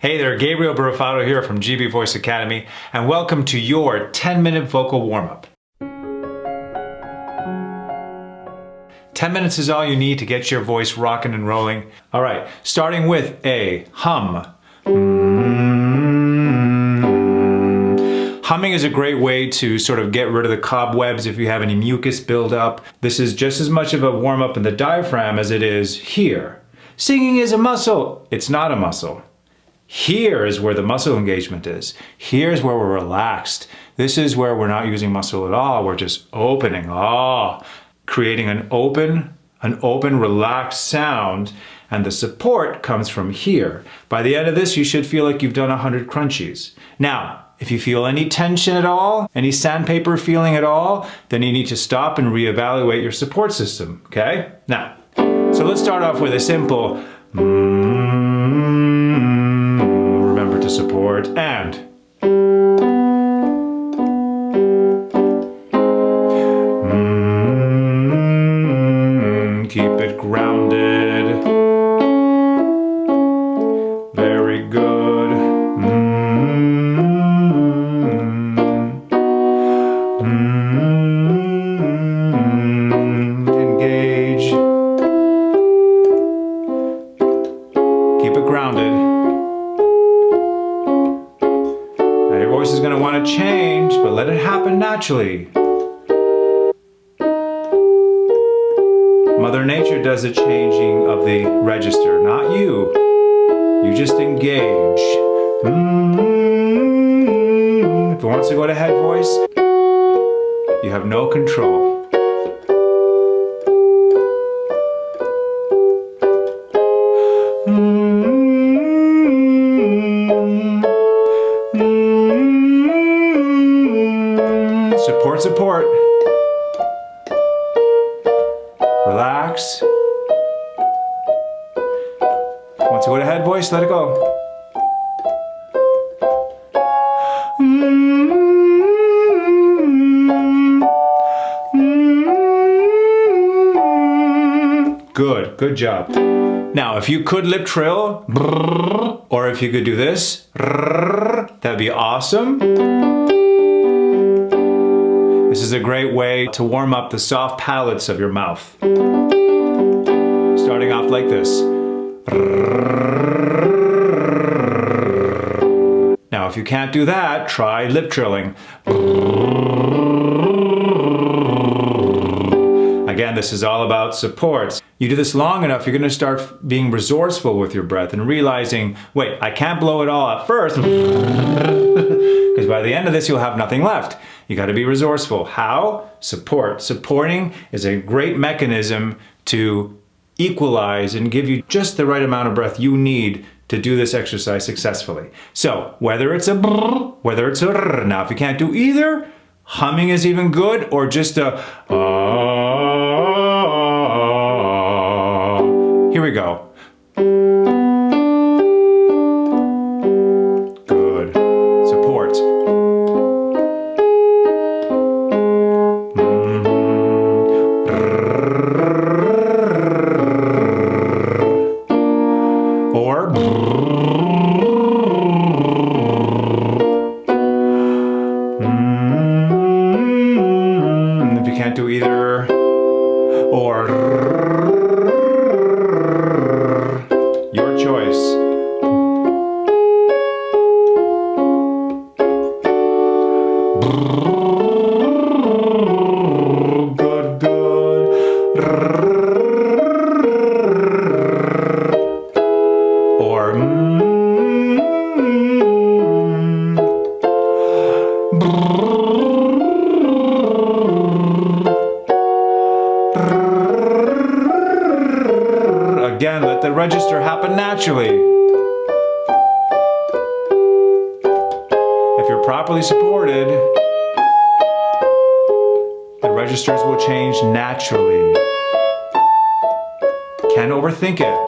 Hey there, Gabriel Barafato here from GB Voice Academy, and welcome to your 10-minute vocal warm-up. 10 minutes is all you need to get your voice rocking and rolling. All right, starting with a hum. Humming is a great way to sort of get rid of the cobwebs if you have any mucus buildup. This is just as much of a warm-up in the diaphragm as it is here. Singing is a muscle. It's not a muscle. Here is where the muscle engagement is. Here's where we're relaxed. This is where we're not using muscle at all. We're just opening, creating an open, relaxed sound, and the support comes from here. By the end of this, you should feel like you've done 100 crunchies. Now, if you feel any tension at all, any sandpaper feeling at all, then you need to stop and reevaluate your support system, okay? Now, so let's start off with a simple remember to support and keep it grounded. Very good. Engage. Keep it grounded. Now your voice is going to want to change, but let it happen naturally. Mother Nature does the changing of the register, not you. You just engage. If it wants to go to head voice, you have no control. Support, support. Relax. Once you go to head voice, let it go. Good job. Now, if you could lip trill, or if you could do this, that'd be awesome. This is a great way to warm up the soft palates of your mouth. Starting off like this. Now, if you can't do that, try lip trilling. Again, this is all about supports. You do this long enough, you're going to start being resourceful with your breath and realizing, wait, I can't blow it all at first, because by the end of this, you'll have nothing left. You got to be resourceful. How? Support. Supporting is a great mechanism to equalize and give you just the right amount of breath you need to do this exercise successfully. So whether it's a whether it's a now if you can't do either, humming is even good, or just a here we go. Good. Support. Or if you can't do either, or your choice. Good. Or again, let the register happen naturally. If you're properly supported, the registers will change naturally. Can't overthink it.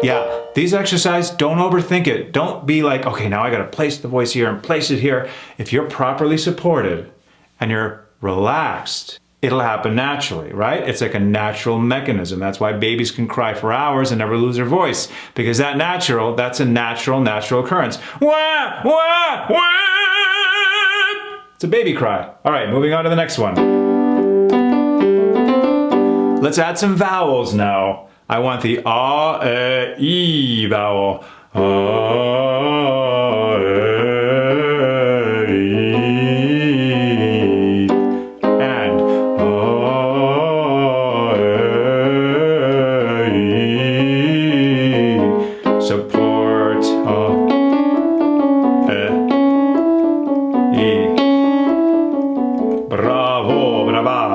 Yeah, these exercises, don't overthink it. Don't be like, okay, now I gotta place the voice here and place it here. If you're properly supported and you're relaxed, it'll happen naturally, right? It's like a natural mechanism. That's why babies can cry for hours and never lose their voice, because that's a natural occurrence. Wah, wah, wah! It's a baby cry. All right, moving on to the next one. Let's add some vowels now. I want the A, E, I vowel. A, E, and A, E. Support A, E. Bravo, brava.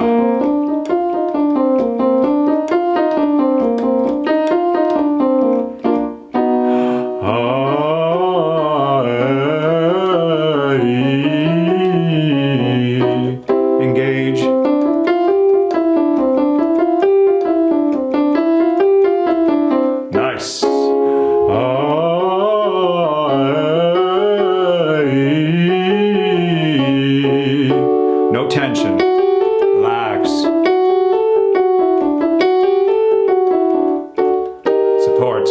No tension. Relax. Support.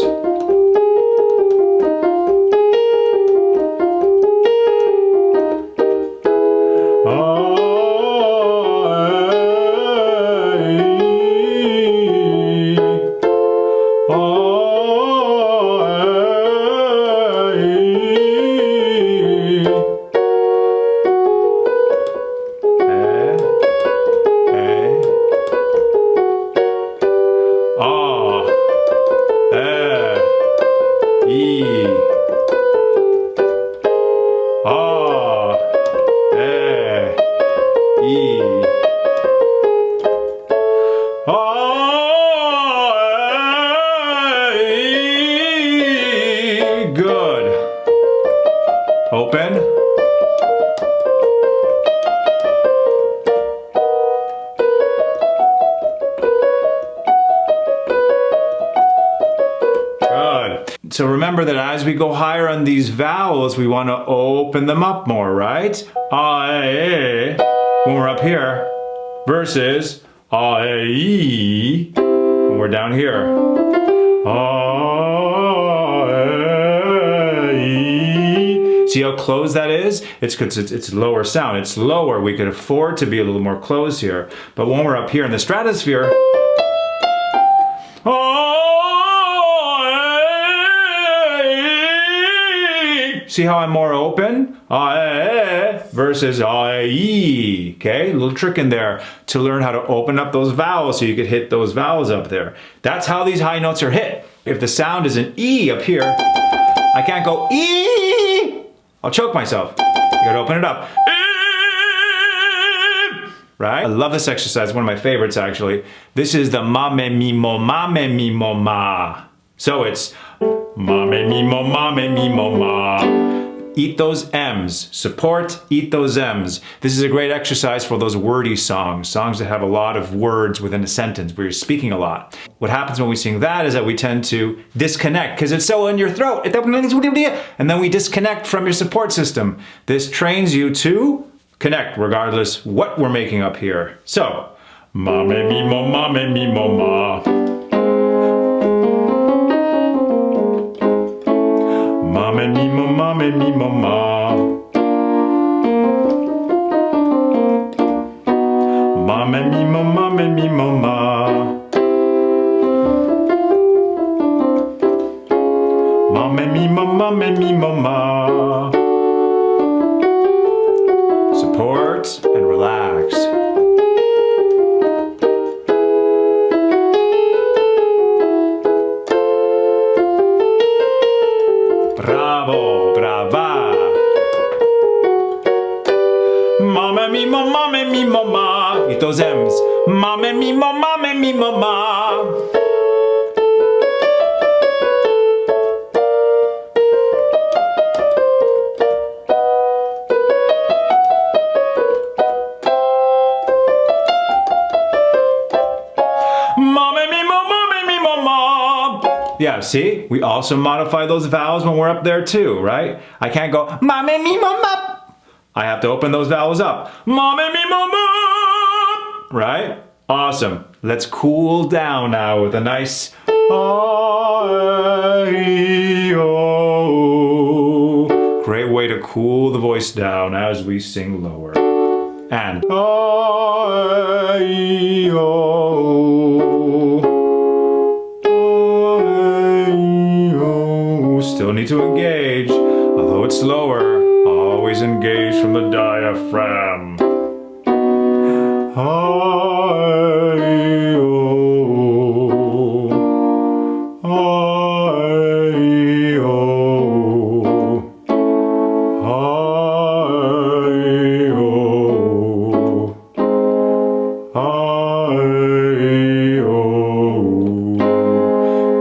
Good. Open. Good. So remember that as we go higher on these vowels, we want to open them up more, right? A, when we're up here, versus A, when we're down here. See how closed that is? It's because it's lower sound. It's lower. We could afford to be a little more closed here. But when we're up here in the stratosphere, see how I'm more open? Versus A. Okay, a little trick in there to learn how to open up those vowels so you could hit those vowels up there. That's how these high notes are hit. If the sound is an E up here, I can't go E. I'll choke myself. You gotta open it up. Right? I love this exercise, one of my favorites actually. This is the ma me mi mo ma me mi mo ma. So it's ma me mi mo ma me mi mo ma. Eat those M's. Support, eat those M's. This is a great exercise for those wordy songs. Songs that have a lot of words within a sentence where you're speaking a lot. What happens when we sing that is that we tend to disconnect because it's so in your throat. And then we disconnect from your support system. This trains you to connect regardless what we're making up here. So, ma me mi mo ma me mi mo ma. Ma me mi mo ma me mi mo ma. Ma me mi mo ma me mi mo ma. Ma me mi mo ma me mi mo ma. Support and relax. Bravo, brava. Mama mi mo, mama mi mo ma. Eat those M's. Mama mi mo, mama mi mo ma. Yeah, see? We also modify those vowels when we're up there too, right? I can't go ma me mi mo ma. I have to open those vowels up. Ma me mi mo ma. right? Awesome. Let's cool down now with a nice I-O. Great way to cool the voice down as we sing lower. And I-O. Still need to engage, although it's slower. Always engage from the diaphragm.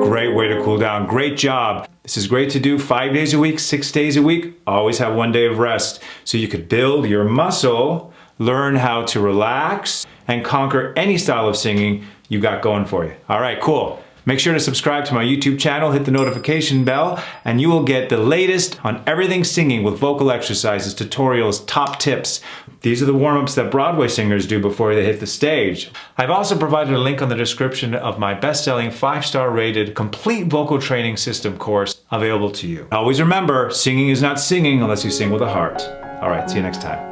Great way to cool down. Great job. This is great to do 5 days a week, 6 days a week. Always have 1 day of rest so you could build your muscle, learn how to relax, and conquer any style of singing you got going for you. All right, cool. Make sure to subscribe to my YouTube channel, hit the notification bell, and you will get the latest on everything singing with vocal exercises, tutorials, top tips. These are the warm-ups that Broadway singers do before they hit the stage. I've also provided a link on the description of my best-selling 5-star rated complete vocal training system course available to you. Always remember, singing is not singing unless you sing with a heart. All right, see you next time.